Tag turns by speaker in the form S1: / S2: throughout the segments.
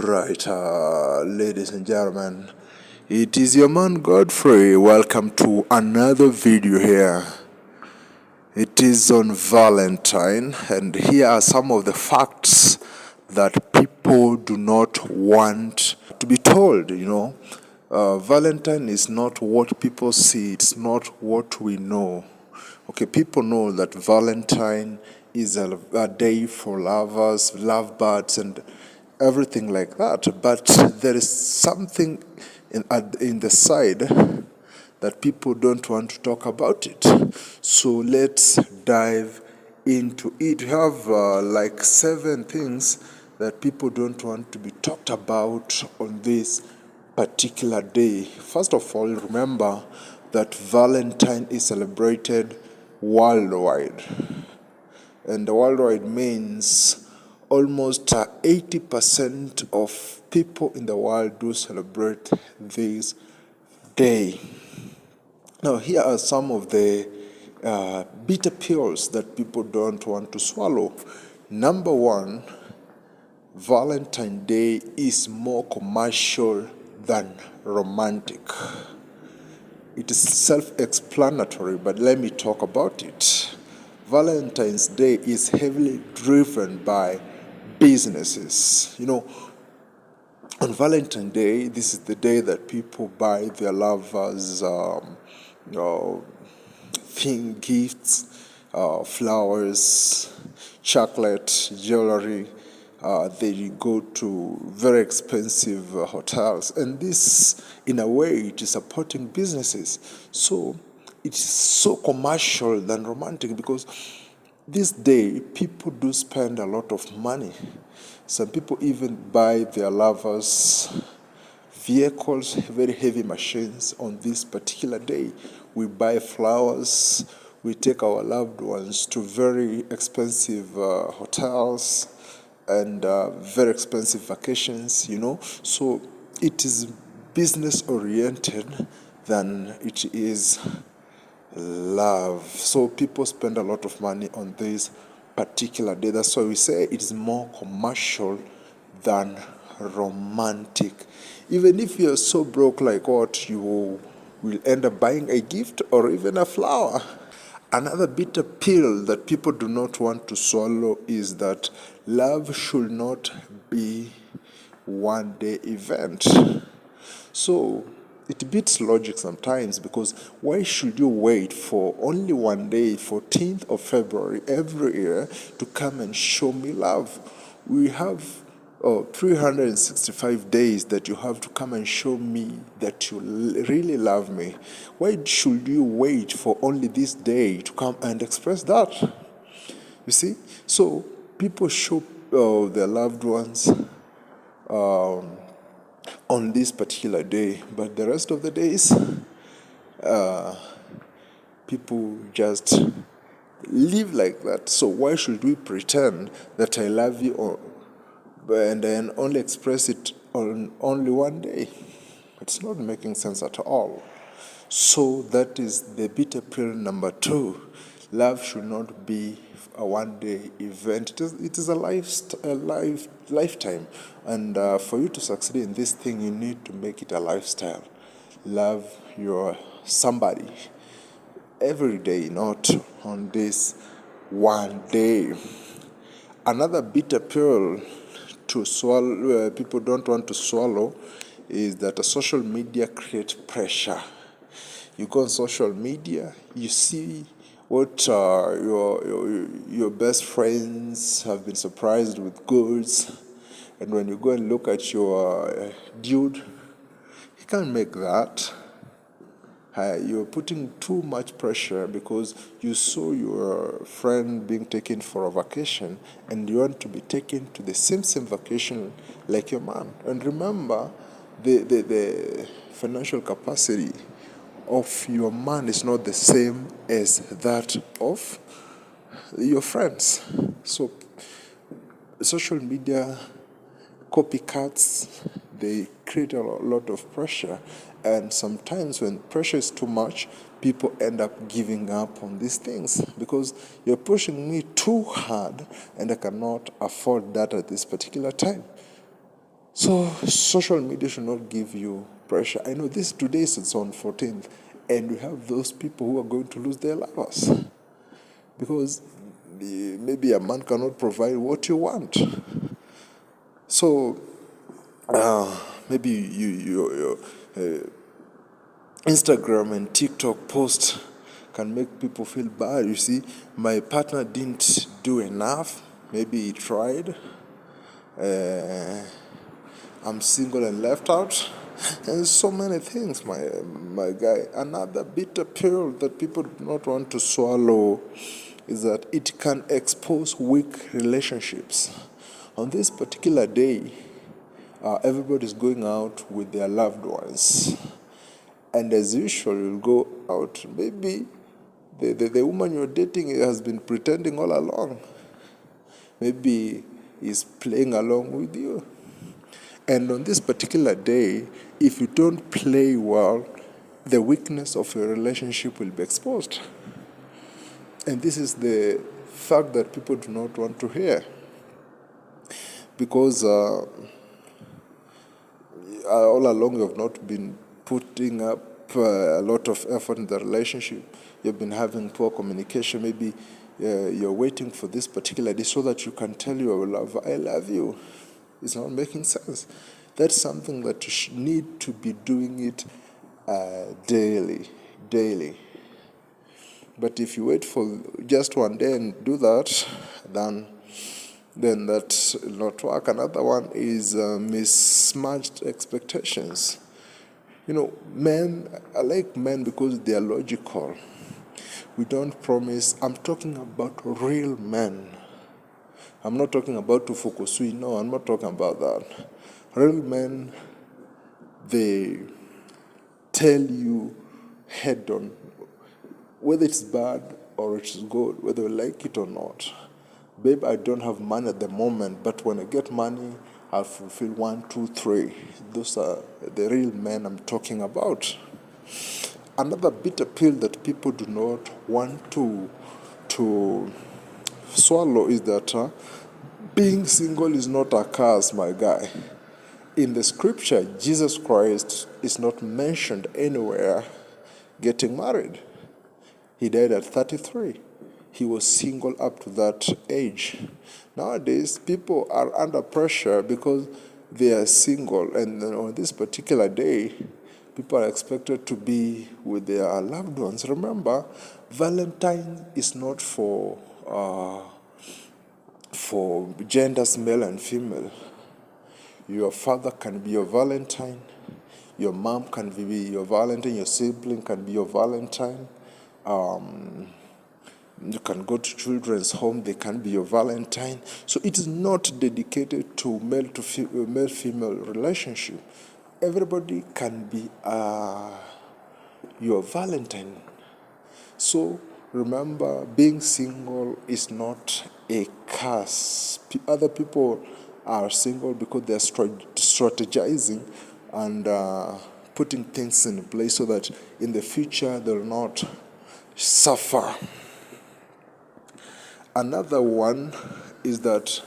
S1: Right, ladies and gentlemen, it is your man Godfrey. Welcome to another video here. It is on Valentine, and here are some of the facts that people do not want to be told. Valentine is not what people see, it's not what we know. Okay, people know that Valentine is a day for lovers, lovebirds, and everything like that. But there is something in the side that people don't want to talk about it. So let's dive into it. We have like 7 things that people don't want to be talked about on this particular day. First of all, remember that Valentine is celebrated worldwide. And worldwide means almost 80% of people in the world do celebrate this day. Now, here are some of the bitter pills that people don't want to swallow. Number 1, Valentine's Day is more commercial than romantic. It is self-explanatory, but let me talk about it. Valentine's Day is heavily driven by businesses. On Valentine's Day, this is the day that people buy their lovers gifts, flowers, chocolate, jewelry. They go to very expensive hotels, and this, in a way, it is supporting businesses. So it is so commercial than romantic, because this day people do spend a lot of money. Some people even buy their lovers vehicles, very heavy machines on this particular day. We buy flowers, we take our loved ones to very expensive hotels and very expensive vacations, So it is business oriented than it is love. So people spend a lot of money on this particular day. That's why we say it is more commercial than romantic. Even if you're so broke, like what, you will end up buying a gift or even a flower. Another bitter pill that people do not want to swallow is that love should not be one day event. So it beats logic sometimes, because why should you wait for only one day, 14th of February every year, to come and show me love? We have 365 days that you have to come and show me that you really love me. Why should you wait for only this day to come and express that? You see? So people show their loved ones on this particular day, but the rest of the days, people just live like that. So why should we pretend that I love you and then only express it on only one day? It's not making sense at all. So that is the bitter pill number 2. Love should not be a one-day event. It is a lifetime. And for you to succeed in this thing, you need to make it a lifestyle. Love your somebody every day, not on this one day. Another bitter pill to swallow, people don't want to swallow, is that social media creates pressure. You go on social media, you see what your best friends have been surprised with goods, and when you go and look at your dude, he can't make that. You're putting too much pressure because you saw your friend being taken for a vacation, and you want to be taken to the same vacation like your man. And remember, the financial capacity of your man is not the same as that of your friends. So social media copycats, they create a lot of pressure. And sometimes when pressure is too much, people end up giving up on these things because you're pushing me too hard and I cannot afford that at this particular time. So social media should not give you pressure. I know this today is on 14th, and we have those people who are going to lose their lovers because maybe a man cannot provide what you want. So maybe your Instagram and TikTok post can make people feel bad. You see, my partner didn't do enough. Maybe he tried. I'm single and left out, and so many things, my guy. Another bitter pill that people do not want to swallow is that it can expose weak relationships. On this particular day, everybody's going out with their loved ones, and as usual, you'll go out. Maybe the woman you're dating has been pretending all along. Maybe he's playing along with you. And on this particular day, if you don't play well, the weakness of your relationship will be exposed. And this is the fact that people do not want to hear. Because all along you have not been putting up a lot of effort in the relationship. You've been having poor communication. Maybe you're waiting for this particular day so that you can tell your lover, I love you. It's not making sense. That's something that you need to be doing it daily. But if you wait for just one day and do that, then that will not work. Another one is mismatched expectations. You know, men, I like men because they are logical. We don't promise. I'm talking about real men. I'm not talking about Tufukusui. No, I'm not talking about that. Real men, they tell you head on, whether it's bad or it's good, whether you like it or not. Babe, I don't have money at the moment, but when I get money, I'll fulfill 1, 2, 3. Those are the real men I'm talking about. Another bitter pill that people do not want to swallow is that being single is not a curse, my guy. In the scripture, Jesus Christ is not mentioned anywhere getting married. He died at 33. He was single up to that age. Nowadays, people are under pressure because they are single, and on this particular day, people are expected to be with their loved ones. Remember, Valentine is not for genders male and female. Your father can be your Valentine. Your mom can be your Valentine. Your sibling can be your Valentine. You can go to children's home. They can be your Valentine. So it is not dedicated to male-female relationship. Everybody can be your Valentine. So remember, being single is not a curse. Other people are single because they're strategizing and putting things in place so that in the future they'll not suffer. Another one is that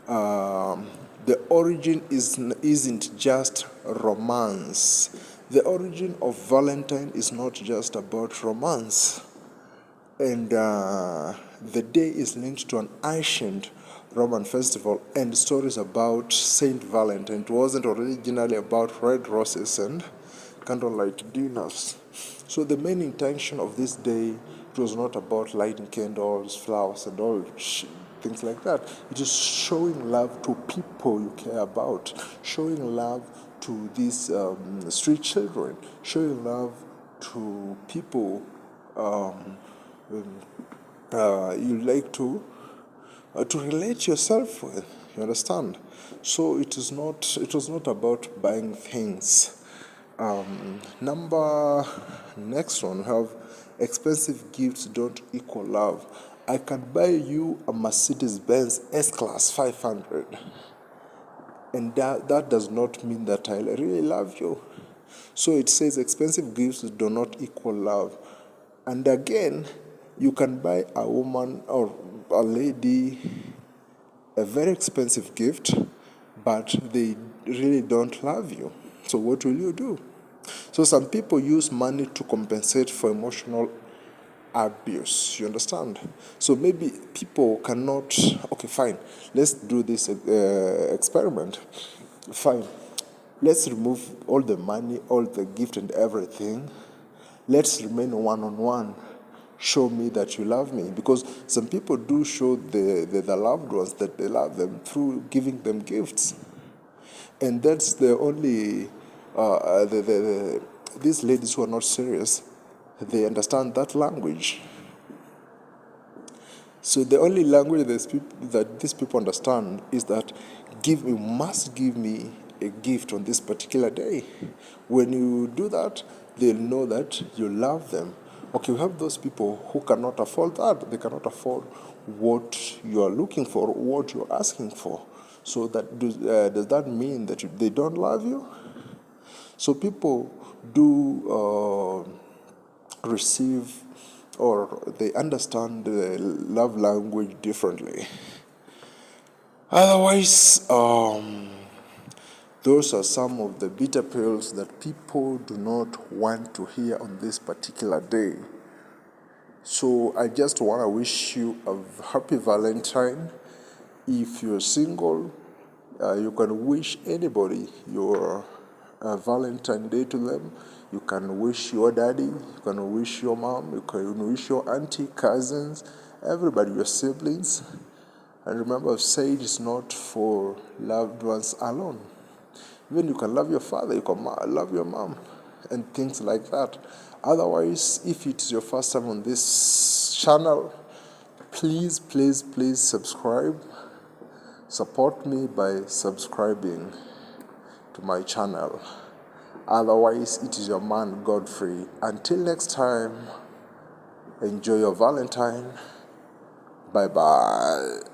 S1: the origin isn't just romance. The origin of Valentine is not just about romance. And the day is linked to an ancient Roman festival and stories about Saint Valentine. It wasn't originally about red roses and candlelight dinners. So the main intention of this day, it was not about lighting candles, flowers, and all things like that. It is showing love to people you care about, showing love to these street children, showing love to people you like to relate yourself with. You understand? So it was not about buying things. Next one, we have expensive gifts don't equal love. I can buy you a Mercedes-Benz S-Class 500. And that does not mean that I really love you. So it says expensive gifts do not equal love. And again, you can buy a woman or a lady a very expensive gift, but they really don't love you. So what will you do? So some people use money to compensate for emotional abuse. You understand? So maybe people cannot. Okay, fine. Let's do this experiment. Fine. Let's remove all the money, all the gift, and everything. Let's remain one on one. Show me that you love me, because some people do show the loved ones that they love them through giving them gifts, and that's the only these ladies who are not serious, they understand that language. So the only language that these people understand is that you must give me a gift on this particular day. When you do that, they'll know that you love them. Okay, we have those people who cannot afford that. They cannot afford what you are looking for, what you're asking for. So does that mean that they don't love you? So people do receive, or they understand the love language differently. Otherwise, those are some of the bitter pills that people do not want to hear on this particular day. So I just want to wish you a happy Valentine. If you're single, you can wish anybody your Valentine Day to them. You can wish your daddy, you can wish your mom, you can wish your auntie, cousins, everybody, your siblings. And remember, I've said it's not for loved ones alone. Even you can love your father, you can love your mom, and things like that. Otherwise, if it's your first time on this channel, please, please, please subscribe. Support me by subscribing to my channel. Otherwise, it is your man Godfrey. Until next time, enjoy your Valentine. Bye bye.